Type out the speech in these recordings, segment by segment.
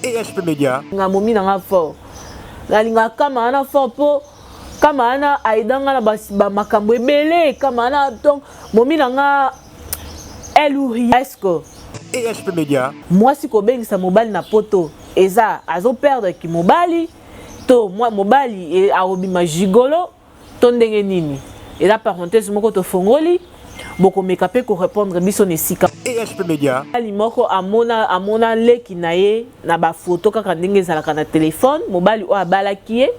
ESP Media. Nga momi na nga fort. Nalinga kama ana fort po. Kama ana aidanga na ba makambo ebele. Kama ana donc momi na nga eluhi. Esko ESP Media. Moi si ko bengisa mobali na poto. Eza azo perdre ki mobali. To moi mobali arobima gigolo. To ndenge nini. Et la parenthèse moko to fongoli. Boko mekape ko répondre biso nesika. ESP Media. Ali moko amona leki na ye na ba photo kaka ndenge ezalaka na téléphone, mobali o abalaki ye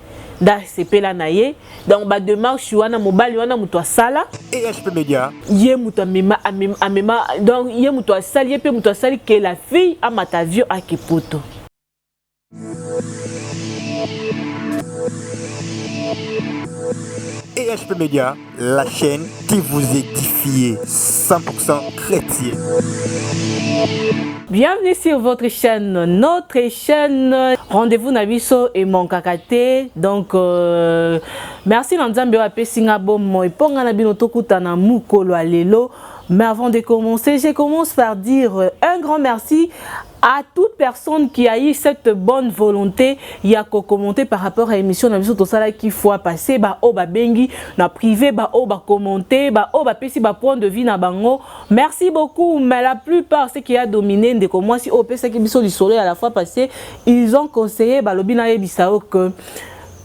da sepela na ye. Donc ba démarche wana mobali wana muto asala. ESP Media. Ye muto amema donc ye muto asali ye pe muto asali que la fille a matavio a kipoto. ESP Media, la chaîne qui vous édifie 100% chrétien. Bienvenue sur votre chaîne, notre chaîne Rendez-vous Nabiso et mon kakate. Donc merci Nanzambe wa pesinga bomo eponga na bino tokuta na mukolo alelo. Mais avant de commencer, je commence par dire un grand merci à toute personne qui a eu cette bonne volonté, il a commenté par rapport à l'émission tout ça qui fois passé ba o ba bengi na privé ba o ba commenter ba o ba pesi ba point de vue na bango. Merci beaucoup, mais la plupart ceux qui a dominé de comme moi si o pesa qui biso du soleil à la fois passé, ils ont conseillé ba lobina ebisao que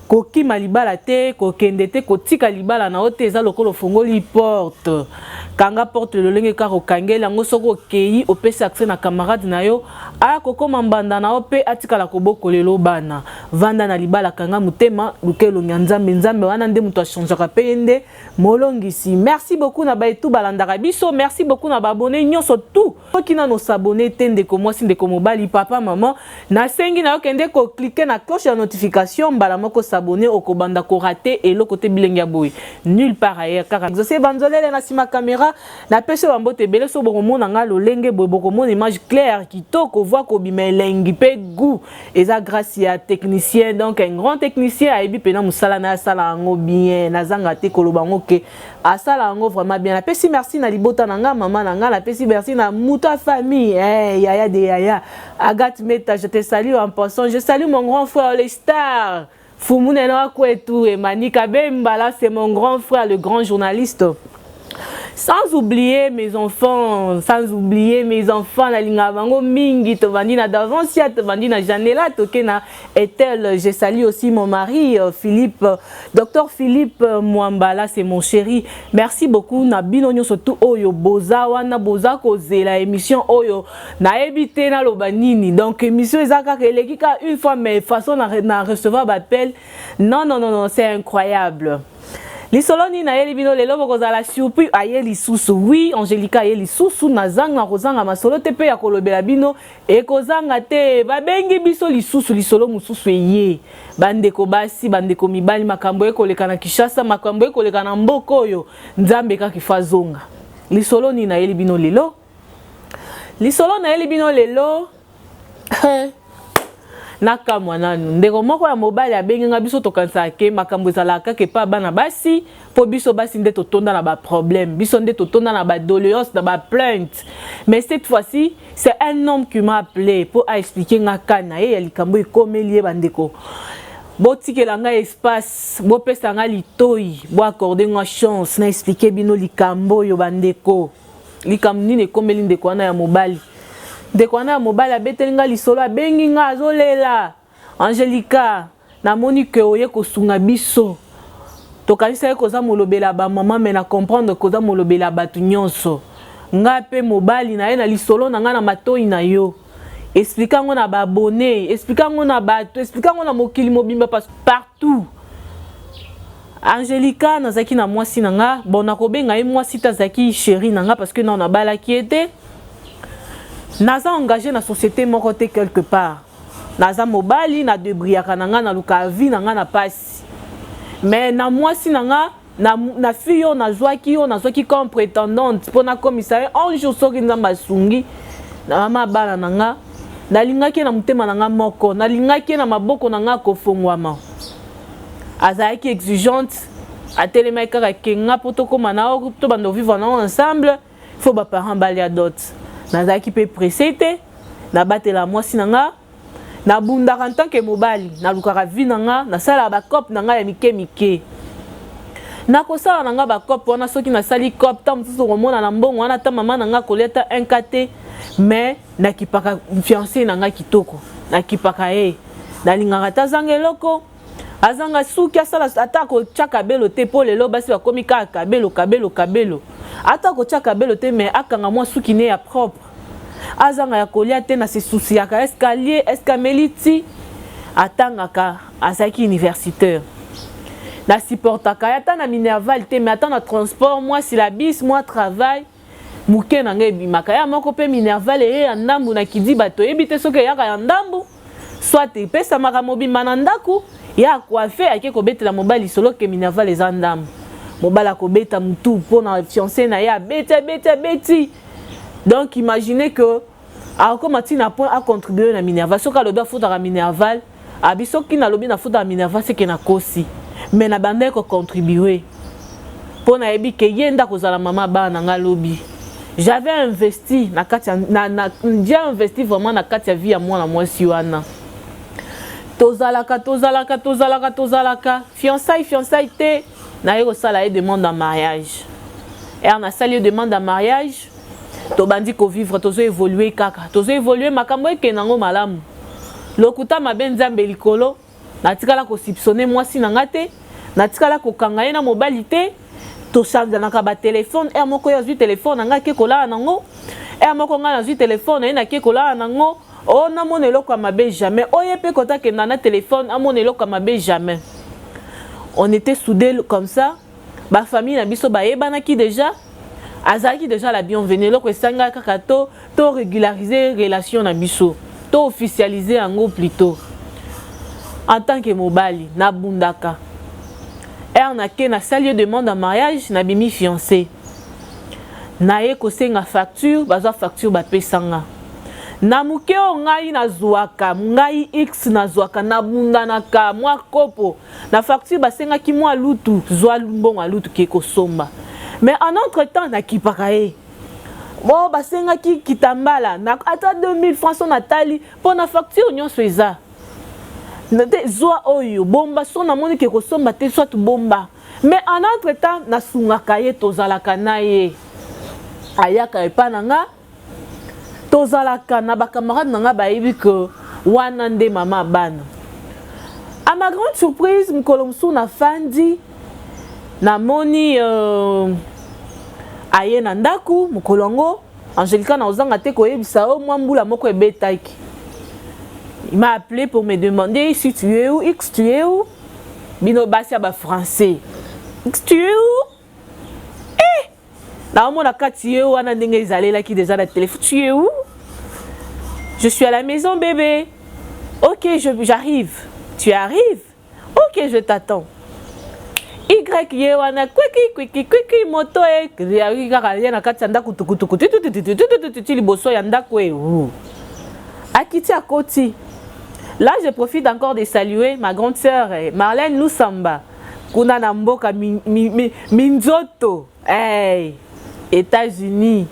koki malibala te kokendete kotika libala na oteza lokolo fongoli porte kanga porte le lenge ka kokangela ngo soko kei opesa accès na camarade na yo a kokoma mbanda na ope atika la koboko lelo bana vanda na libala kanga mutema lukelo nyanzambe nzambe wana nde muto achangaka pende molongisi. Merci beaucoup na baitu balandaka biso, merci beaucoup na babone nyonso tout qui na no s'abonner tende ko moi sinde ko mobali papa maman na sengi na yo kende ko cliquer na cloche de notification mbala moko abonné au kobanda ko raté et le côté bilenga boy nulle part ailleurs car exaucé banzolele na sima caméra na pese bambote belé so boko mona nga lo lenge boy boko mona image claire qui to ko voit ko bima lengi pe goût et ça grâce à technicien donc un grand technicien a ebi pena musala na sala ngo bien na zanga te ko lo bango ke asala ngo vraiment bien. La pesi merci na libota na nga maman na nga la pesi merci na muta famille yaya de yaya Agathe Meta, je te salue en passant, je salue mon grand frère les stars Fumunena Kwetu et Manika Bembala, c'est mon grand frère, le grand journaliste. Sans oublier mes enfants, la lingavango mingi, tovandina d'avancia, tovandina janela, tokena etel. Je salue aussi mon mari, Philippe, docteur Philippe Mwambala, c'est mon chéri. Merci beaucoup, na binonyo surtout oyo boza wana boza koze la émission oyo na ebité na lobanini. Donc émission ezaka kelekika une fois mais façon na recevoir l'appel. Non, c'est incroyable. Lisoloni na yeli bino lelo bokozala surpris ayeli susu. Oui, Angelica ayeli susu na zanga kozanga masolo te pe ya kolobela bino e kozanga te babengi biso lisusu lisolo mususu eye. Bandeko basi bandeko mibali makambo ekoleka na Kishasa makambo ekoleka na mboko oyo Nzambe ka kifazonga. Lisoloni na yeli bino lelo. Lisolo na yeli bino lelo. Naka mwananu ndeko moko ya mobali abenga biso tokanisa ke makambo ezalaka ke pa bana basi po biso basi nde totonda na ba problème biso nde totonda na ba doléance na ba plainte. Mais cette fois-ci c'est un homme qui m'a appelé pour expliquer ngaka na ye ya likambo ekomelie bandeko botikela nga espace bo pesa nga litoi bo accorder nga chance na expliquer bino likambo yo bandeko likambo nini ekomeli ndeko wana ya mobali. Dekwana mobile abetelinga lisolo abengi nga azolela Angelica na monique oye kosunga biso tokanisa koza molobela ba maman mais na comprendre koza molobela batu nyonso nga pe mobile na ye na lisolo na nga na matoi na yo expliquer ngo na ba abonné expliquer ngo na batu expliquer ngo na mokili mobimba partout. Angelica nazaki na mwasi na nga bon nakobenga ye mwasi tazaki chéri na nga parce que na bala qui était naza engagé na société moko te quelque part. Naza mobali na debriaka nanga na luka vie nanga na pasi. Mais na mwasi nanga na fille yo nazwaki comme prétendante pour na commissariat un jour soki nzamba sungi na mama bana nanga nalingaki na mutema nanga moko nalingaki na maboko nanga kofongwama. Azaki exigeante atelema kaka kenga poto koma na o to bando vivre ensemble, il faut ba parents bali adot. Nazaki pe pressé te na batela mwasi nanga na bundaka en tant que mobali na lukaka vi nanga na sala ba cop nanga ya mike mike na ko sala nanga ba cop wana soki na sali cop tam tout komona na mbongo wana ta mama nanga koleta un kate mais na kipaka fiancé nanga kitoko na kipaka na lingaka ta zangeloko azanga suki asala ata ko chaka belo te po lelo basi ba komi ka kabelo ata ko chaka belo te mais akanga mwa suki ne ya propre azanga ya kolia te na se souci ya ka escalier escameliti atangaka asaki universitaire na supportaka ata na minerval te mais ata na transport moi si la bis moi travail muke na ngai bimaka ya moko pe minerval ya ndambu na kidi bato ebite soke ya ka ndambu soit te pesa maka mobimba na ndaku ya coiffé ake ko betela mobali solo ke minerval eza ndambu mobala ko beta mutu pona fiancé na ya beti. Donc imaginez que comme Matina point a contribué na Minerval, soka lobi afuta ka Minerval, abiso ki na lobi na futa Minerval c'est que na kosi. Mais na bande ko contribuer. Pour na ebi ke yenda ko zala mama ba na nga lobi. J'avais investi na katia j'ai investi vraiment na katia vie à moi na moi si wana. Tozalaka fiançailles te na yeko sala et demande en mariage. Et on a sali demande en mariage. Tobandi ko vivre tozo évoluer kaka tozo évoluer makambo ke nango malamu lokuta mabenza likolo natikala ko soupçonner moi si nangate natikala ko kangaye na mobilité to change na ka ba téléphone et moko ya zu téléphone nanga ke kola nango et moko nga na zu téléphone na ke kola nango o na monelo kwa mabe jamais oye pe kota ke na téléphone a monelo kwa mabe jamais on était soudés comme ça ba famille na biso ba yebana ki déjà azaki déjà la bienvenue loko esanga kaka to régulariser relation na biso to officialiser yango plutôt en tant que mobali na bundaka et on a ke na sali demande en mariage na bimi fiancé na ye ko senga facture baza facture ba pesanga na muke o ngai na zuaka ngai x na zuaka na bundanaka mwa kopo na facture ba senga ki mwa lutu zwa lumbongo lutu ke ko somba. Mais en entre-temps, na kipakae. Bon, basenga ki kitambala, na ata 2000 francs son natali pour na facture nyon soeza. Nete zoa oyo bomba son na moni ke ko somba te soit bomba. Mais en entre-temps, na sungaka ye tozalaka na ye. Ayaka epa nanga tozalaka na ba camarade nanga ba yebi que wana nde mama bana. À ma grande surprise, mkolomsu na fandi na moni aye na ndaku mukolongo Angelica na ozanga te ko yebisa o mwambula moko ebetaki. Il m'a appelé pour me demander si tu es où, X tu es où? Bino basia ba français. X tu es où? Eh! Na mona kati yo wana ndenge ezalela ki déjà na téléphone. Tu es où? Je suis à la maison bébé. OK, j'arrive. Tu arrives? OK, je t'attends. Y ye wana kwiki moto e ya na kati ndako tukutuku liboso ya ndako e akiti akoti. Là je profite encore de saluer ma grande sœur Marlène Lusamba kuna na mboka minzoto États-Unis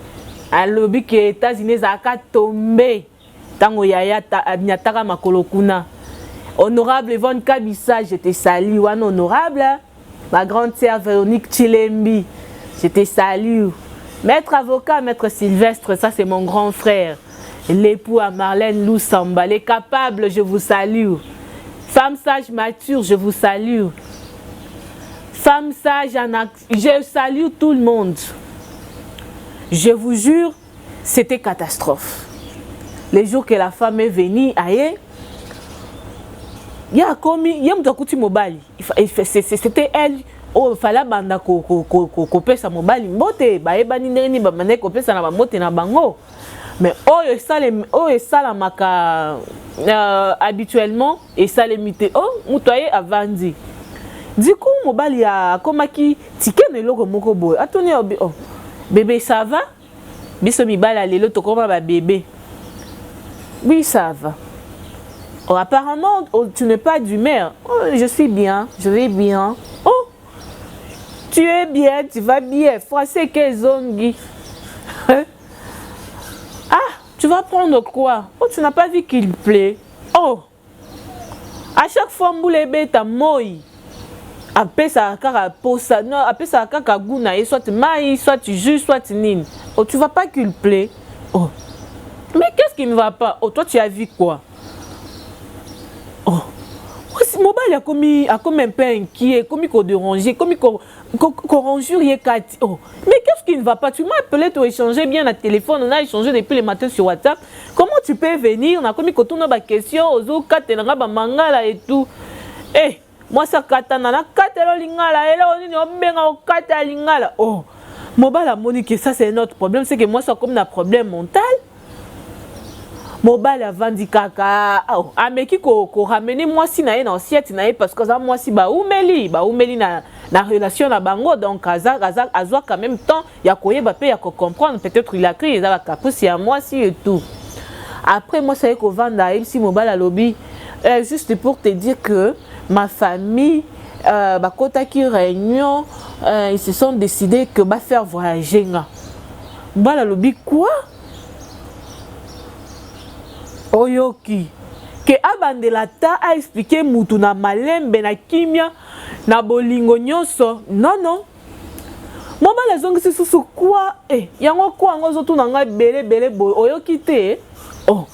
alobi ke États-Unis aka tombe tango yaya nyataka makolo kuna. Honorable Yvonne Kabissa, je te salue wana honorable. Ma grande sœur Véronique Chilembi, je te salue. Maître avocat, maître Sylvestre, ça c'est mon grand frère. L'époux à Marlène Lusamba, les capables, je vous salue. Femme sage mature, je vous salue. Femme sage, je salue tout le monde. Je vous jure, c'était catastrophe. Les jours que la femme est venue, aïe, il y a comme il y a un mobile. C'était elle. Oh, il fallait banda couper sa mobile. Mbote, ba ebani neni ba mané couper sa na ba mbote na bango. Mais oh et ça la maka habituellement et ça les mité. Oh, mutoye avandi. Du coup, mobile ya komaki ticket ne logo moko boy. Atoni oh bébé ça va? Biso mibala lelo to koma ba bébé. Oui, ça va. Oh, apparemment, oh, tu n'es pas d'humeur. Oh, je suis bien, je vais bien. Oh, tu es bien, tu vas bien. Français, quel zongi. Ah, tu vas prendre quoi? Oh, tu n'as pas vu qu'il plaît. Oh, à chaque fois mbula ebeta moi apesa kaka posa non apesa kaka guna et soit mai soit jus soit nini. Oh, tu vas pas culper. Oh, mais qu'est-ce qui ne va pas? Oh, toi tu as vu quoi? Oh, mobile a commis un peu inquiet, commis qu'on déranger, commis qu'on rangeure y est. Oh, mais qu'est-ce qui ne va pas? Tu m'as appelé, tu as échangé bien à téléphone, on a échangé depuis le matin sur WhatsApp. Comment tu peux venir? On a commis qu'on tourne ma question, aux quatre et ba mangala et tout. Eh, moi ça katana na katelo lingala et là on est on benga au kata lingala. Oh, mobile a monique ça c'est notre problème, c'est que moi ça comme un problème mental. Mobile a vendu kaka oh ameki ko ramener moi si na en assiette na parce que ça moi si ba umeli na relation na bango donc azwa quand même temps ya koyeba pe ya ko comprendre peut-être il a créé ça la caprice à moi si et tout. Après moi ça y ko vendre il si mobile a lobby juste pour te dire que ma famille bakota qui réunion ils se sont décidés que va faire voyager nga. Mobile a lobby quoi? Oyoki que abandela ta a expliqué mutu na malembe na kimia na bolingo nyonso non mobala zongi susu quoi yango quoi ngo zotu na nga belé boy oyoki te oh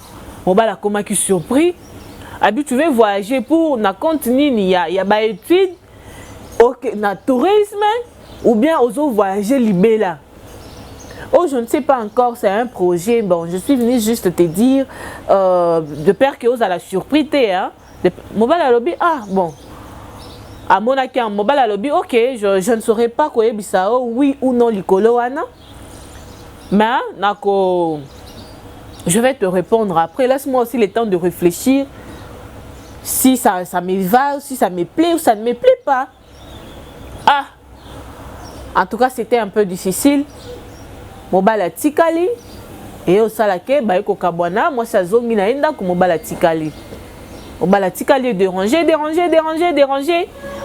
mobala koma ki surpris abi tu veux voyager pour na compte nini ya ba étude OK na tourisme ou bien ozo voyager libela. Oh, je ne sais pas encore, c'est un projet. Bon, je suis venue juste te dire, de peur que vous allez la surprise, hein. Mobile à lobby, ah, bon. À mon accueil, mobile à lobby, ok, je ne saurais pas quoi est oui ou non, l'icolo, mais, nako, je vais te répondre après. Laisse-moi aussi le temps de réfléchir. Si ça me va, si ça me plaît ou ça ne me plaît pas. Ah, en tout cas, c'était un peu difficile. Mobala tikali et au salake ba eko kabwana moi ça zongi na enda ko mobala tikali déranger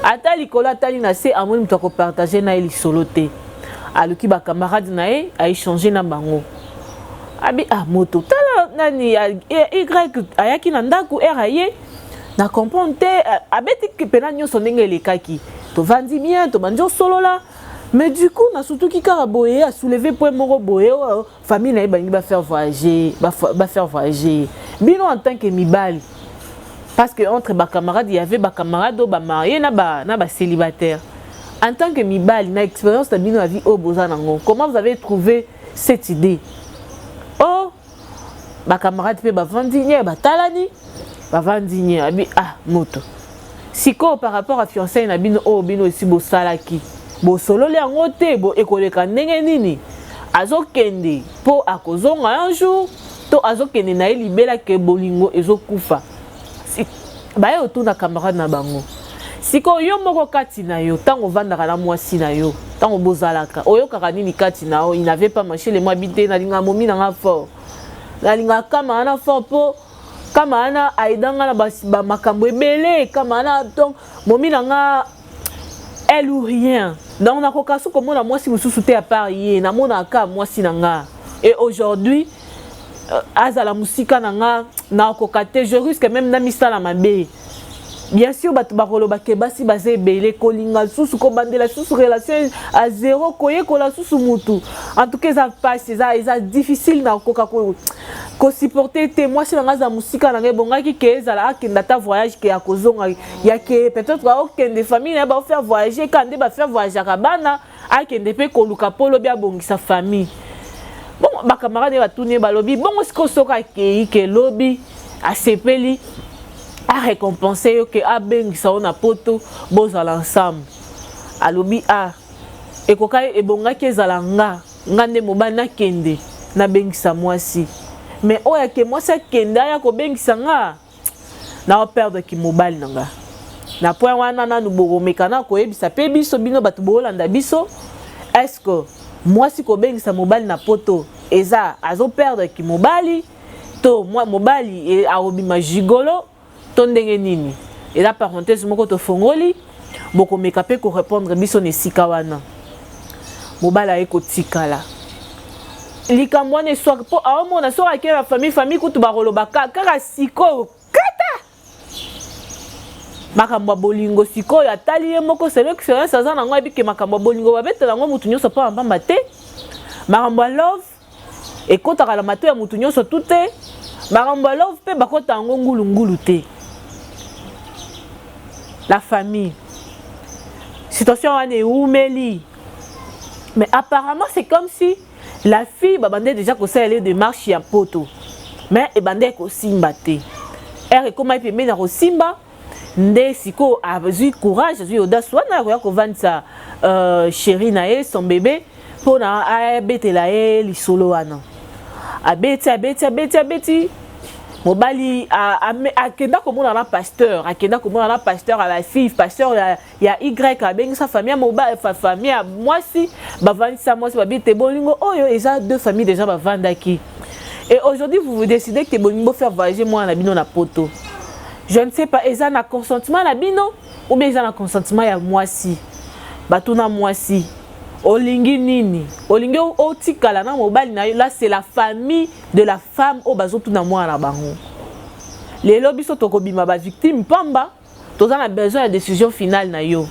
ata likola tali na se amoni mto ko partager na eli soloté aluki ba camarade na e a échanger na bango abi moto tala nani y ayaki na ndaku eraye na comprendre abeti ke pena nyoso ndenge lekaki to vandi bien to banjo solo là. Mais du coup, on a surtout qui a soulevé pour mon boye, famille va faire voyager, va faire voyager. Bino en tant que mibali, parce que entre mes camarades, il y avait des camarades qui mariés, na célibataire. En tant que mibali, na expérience de bino la vie au bozanango. Comment vous avez trouvé cette idée? Oh, mes camarades pe ba vandigné, ba talani, ba vandigné, abi moto. Siko par rapport à fiancé na bino bino ici bo salaki. Bo solo le angote bo ekoleka ndenge nini azokende po akozonga un jour to azokende na libela ke bolingo ezokufa si baye otuna camarade na bango siko yo moko kati na yo tango vandaka na mwasi na yo tango bozalaka oyokaka nini kati na yo il n'avait pas marché les mois bité na linga momi na nga fort na linga kama na fort po kama ana aidanga na ba makambo ebele kama ana donc momi na nga elle ou rien. Donc, on a recommandé comme on a moi si vous soutenez à Paris, na mon aka moi si nanga. Et aujourd'hui, azala musika nanga na kokate, je risque même na misala mabe. Bien sûr, batubakolo bakeba si basé belé kolinga sous ko bandela sous relation à zéro koye kola sous mutu. En tout cas, ça passe, ça difficile na koka ko supporter te moi si nanga za musika nanga bonga ki ke zala akenda ta voyage ke akozonga ya ke peut-être okende famille ba faire voyager quand ba faire voyager kabana akende pe ko luka polo bia bongisa famille. Bon ba camarade ba tourner ba lobby bon siko soka ke lobby a sepeli a récompenser que abengisa on a poto bozala ensemble a lobby e kokai e bonga ke zala ngande mobana kende na bengisa mwasi. Mais oya ke moi ça kenda ya ko bengisa nga na perdre ki mobile nanga na point wana na nubo mekana ko ebisa pe biso bino batu bolanda biso est-ce que moi si ko bengisa mobile na poto eza azo perdre ki mobile to moi mobile e arobima gigolo to ndenge nini et la parenthèse moko to fongoli boko meka pe ko répondre biso ne sika wana mobile e ko tikala likambo ne soit po a mona so akela famille kutu barolo baka kaka siko kata makambo bolingo sikoyo atali ye moko c'est l'expérience aza nango abike makambo bolingo babetela ngo mutu nyonso pa mbamba te makambo love ekotaka la mato ya mutu nyonso tout te makambo love pe bakota ngo ngulu te la famille situation wana eumeli mais apparemment c'est comme si la fille babandait déjà kosala les démarches ya poto mais ebandait kosimba te ere koma epembe na kosimba nde siko azui courage azui audace wana akoya kovandisa chéri na ye son bébé mpona abetela ye lisolo wana abeti mobali akenda komona na pasteur à la fille pasteur ya Y abengisa famille ya mobali famille ya mwasi bavandisa mwasi babite bolingo oyo eza deux familles déjà bavandaki et aujourd'hui vous décidez que bolingo faire voyager moi na bino na poto je ne sais pas eza na consentement na bino ou bien eza na consentement ya mwasi batuna mwasi olingi nini olingi otikala na mobali na là c'est la famille de la femme au bazotuna mwana bango lelo biso tokobima ba victime pamba toza na besoin de décision finale na yo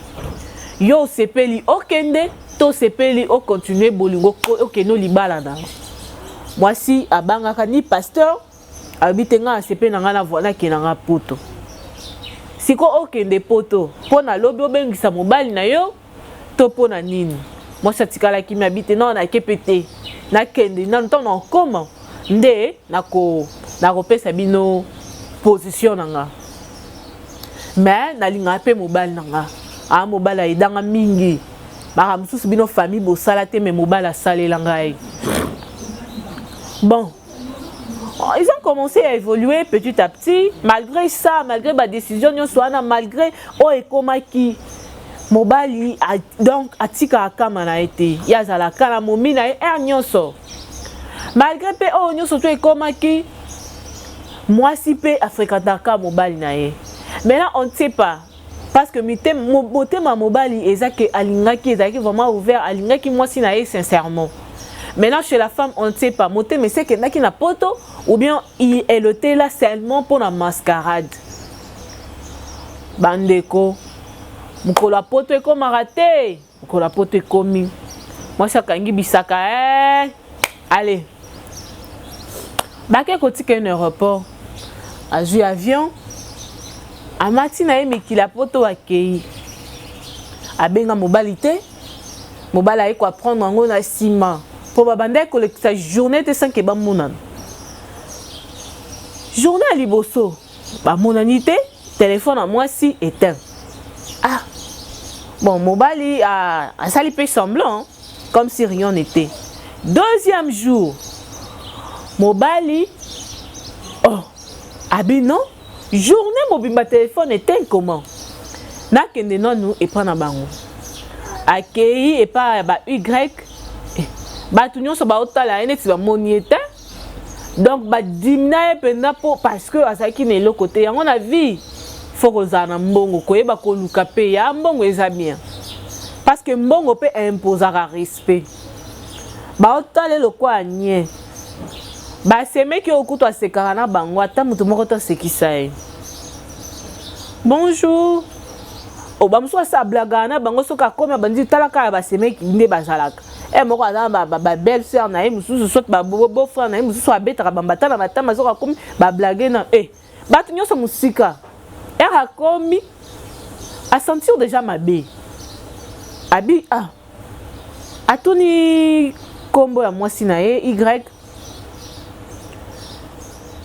sepeli okende to sepeli o continuer bolingo okeno libala na mwasi abangaka ni pasteur abitenga sepe na ngana voilà ke na poto siko okende poto pona lobi obengisa mobali na yo to pona nini mwasi atikala kimi abite non na kepete na kende na ntongo na koma nde nako pesa bino position nanga mais nalinga pe mobali nanga mobali aidanga mingi mara mususu bino famille bosala te mais mobali asalela ngai bon ils ont commencé à évoluer petit à petit malgré ça malgré ba décision nyonso wana malgré ekomaki mobali donc atika akama na été yazala kala momina nyonso malgré pe nyonso to ekomaki mwasi pe afrekataka mobali na ye maintenant on ne sait pas parce que motema mobali ezake alingaki ezaki vraiment ouvert alingaki mwasi na ye sincèrement maintenant chez la femme on ne sait pas motema c'est que naki na poto ou bien elle était là seulement pour la mascarade bandeko mukolo poto ekomaka te mukolo poto ekomi mwasi akangi bisaka allez bake kotika un aéroport azui avion amati na ye mikila poto akei abenga mobali te mobali aye koaprendre yango na nsima mpo babanda kolekisa journée te sanke bamonana journée ya liboso bamonani te téléphone ya mwasi éteint bon mobali asali pe semblant comme si rien n'était deuxième jour mobali non journée mobimba téléphone éteint comment nakende nanu epa na bango akei epa ba Y bato nyonso baotala ye neti bamoni ete donc badimina ye mpenza mpo parce que azalaki na eloko te yango na vie faut kozala na mbongo koyeba koluka mpe ya mbongo eza bien parce que mbongo mpe imposaka respect baotala eloko ya nie basemeki okutu asekaka na bango ata moto moko to asekisa ye bonjour bamosusu asablaka na bango soki akomi abandi talaka ya basemeki nde bazalaka moko aza babelle sœur na ye mosusu soki beau-frère na ye mosusu abetaka bambata na matama soki akomi bablage na bato nyonso mosika akomi asentir déjà mabe abi atuni kombo ya mwasi na ye Y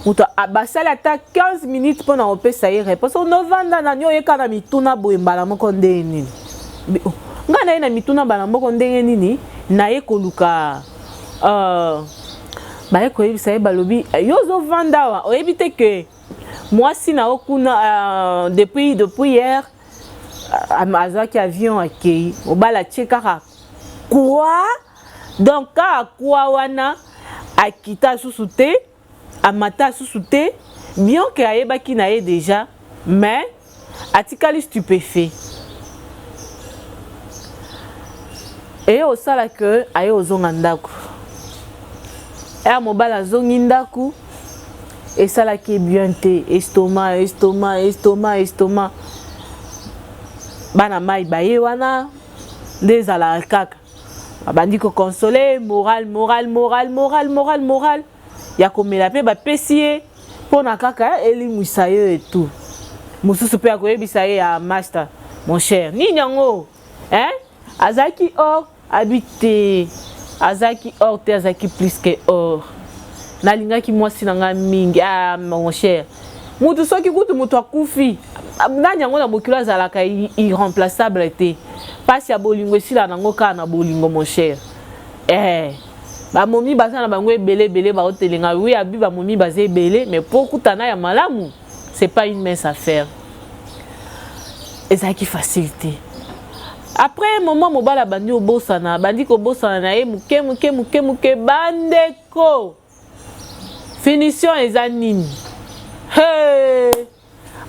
mutu basali ata 15 minutes mpona kopesa ye réponse onovanda nani oyeka na mituna boye mbala moko ndenge nini ngai na ye na mituna mbala moko ndenge nini na ye koluka baye koyebisa ye balobi yo ozovanda awa oyebi te ke mwasi na okuna depuis hier azwaki avion akei mobali atie kaka kwa donc kaka kwa wana akita susu te amata susu te bien que ayebaki na ye déjà mais atikali stupéfait et osala que aye ozonga ndako mobali azongi ndako esalaki bien te estomac bana mai baye wana des ala kaka bandi ko consoler moral ya komela pe ba pesier pona kaka eli musayo et tout mususu pe akoyebisa ye ya master mon cher ni nyango hein azaki or habité azaki or te azaki plus que or nalingaki mwasi nanga mingi mon cher mutu soki kutu mutu akufi na nyango na mokilo azalaka irremplaçable te pasi ya bolingo esila nango kaka na bolingo mon cher ba momi baza na bango ebele ba otelenga oui abi ba momi baza ebele mais pour kutana ya malamu c'est pas une mince affaire ezaki facilité après moment mobala bandi obosana bandi ko bosana na ye muke bandeko finition eza nini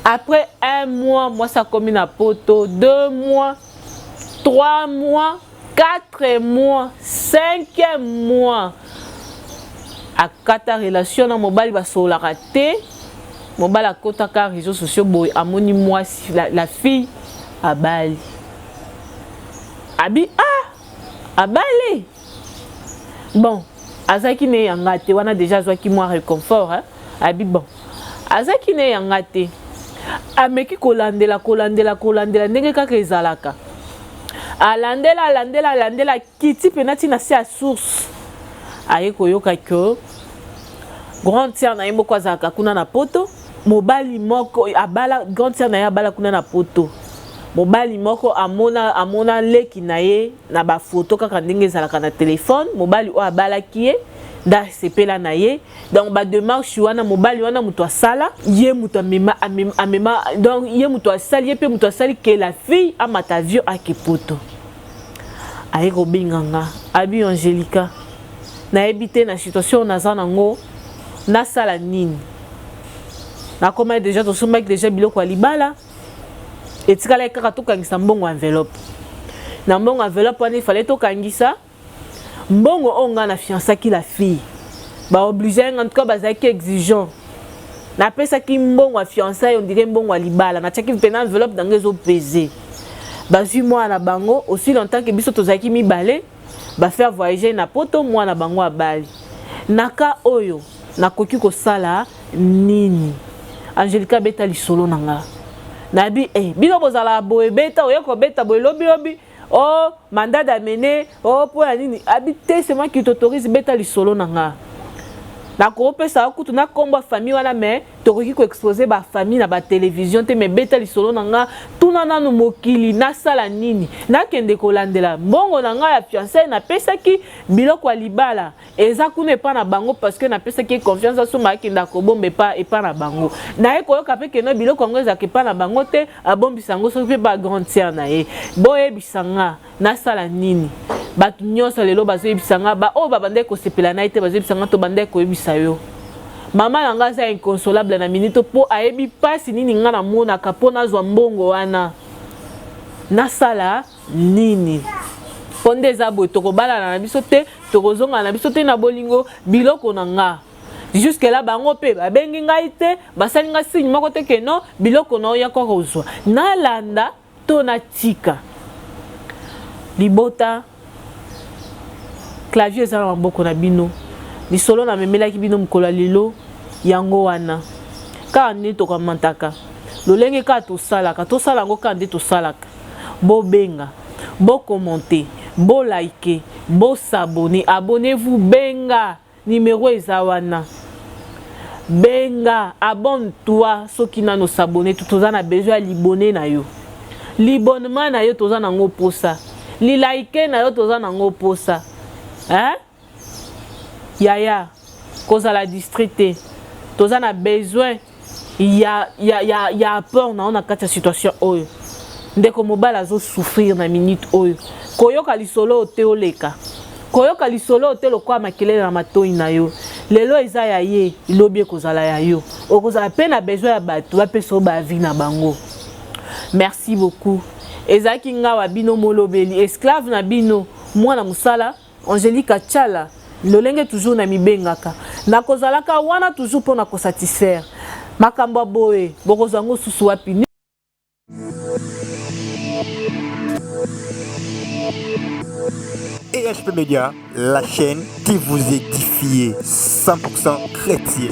après 1 mois moi ça comme na poto 2 mois 3 mois 4 mois 5 mois à 4 relations na mobali basola raté mobali akota ka réseaux sociaux boy amoni moi la fille à Bali abi à Bali bon azaki ne yangate wana déjà zwaki moi réconfort hein abi bon azaki ne yangate ameki kolandela ndenge kaka ezalaka alandela kiti penati na si à source aye koyoka que grande sœur na yembo kwazaka kuna na poto mobali moko abala grande sœur na ye abala kuna na poto mobali moko amona leki na ye na ba photo kaka ndenge ezalaka na téléphone mobali o abala kiye da sepela na ye donc ba démarche wana mobali wana muto asala ye muto amema donc ye muto asali ye pe muto asali que la fille a matavio a kepoto aye ko binganga abi Angelica na ebité na situation naza nango na sala nini na koma déjà to somba déjà biloko ya libala etikala kaka to kangisa mbongo enveloppe na mbongo enveloppe wana il fallait to kangisa mbongo onga na fiançaki la fille ba obligé en tout cas bazaki exigeant na pesa ki mbongo a fiançailles on dirait mbongo a libala na tchaki pena enveloppe dans les pesé bazui moi na bango aussi longtemps que biso tozaki mibale ba faire voyager na poto moi na bango a Bali naka oyo na koki ko sala nini Angelica beta lisolo nanga nabi bino bozala boye beta oyeko beta boye lobi oh mandat d'amener oh pour la nini habiter c'est moi qui t'autorise beta lisolo nanga na ko pesa kutu na komba famille wana mais tokoki ko exposer ba famille na ba télévision te mais beta lisolo nanga tuna nanu mokili na sala nini na kende kolandela mbongo nanga ya fiancé na pesa ki biloko ya libala eza kuna pa na bango parce que na pesa ki confiance so ma kenda ko bombe pa e pa na bango na e koyoka pe ke no biloko ngo eza ke pa na bango te abombisa ngo so pe ba grande sœur na ye boye bisanga na sala nini batu nyonso lelo bazoyebisanga ba o babande ko sepela na ite bazoyebisanga to bande ko yebisa yo mama nanga za inconsolable na minute po ayebi pasi nini nga na mona kapona zwa mbongo wana na sala nini ponde za bo toko bala na biso te toko zonga na biso te na bolingo biloko na nga jusque là bango pe ba bengi ngai te basali nga signe moko te ke no biloko na ya ko kozwa na landa to na tika libota clavier za na mboko na bino ni solo na memela ki bino mkola lilo yango wana ka ndi to kamantaka lolenge ka to salaka ngo ka ndi to salaka bo benga bo commenter bo liker bo s'abonner abonnez-vous benga numéro eza wana benga abonne-toi soki nano s'abonner toza na besoin libonner na yo libonnement na yo toza nango posa li like na yo toza nango posa hein yaya cause la distrité toza na besoin ya apport na kati ya situation oyo ndeko mobala zo souffrir na minute oyo koyoka lisolo te oleka koyoka lisolo te lokwa makelele na matoi na yo lelo eza ya ye lobi kozala ya yo okozala pe na besoin ya bato bapesa ba vie na bango merci beaucoup ezaki ngawa bino molobeli esclave na bino mwana musala Angelica Tchala lolenge toujours na mibengaka na kozalaka wana toujours pour na ko satisfaire makambo boye bokozango susu wapi EHP Média, la chaîne qui vous édifie 100% chrétien.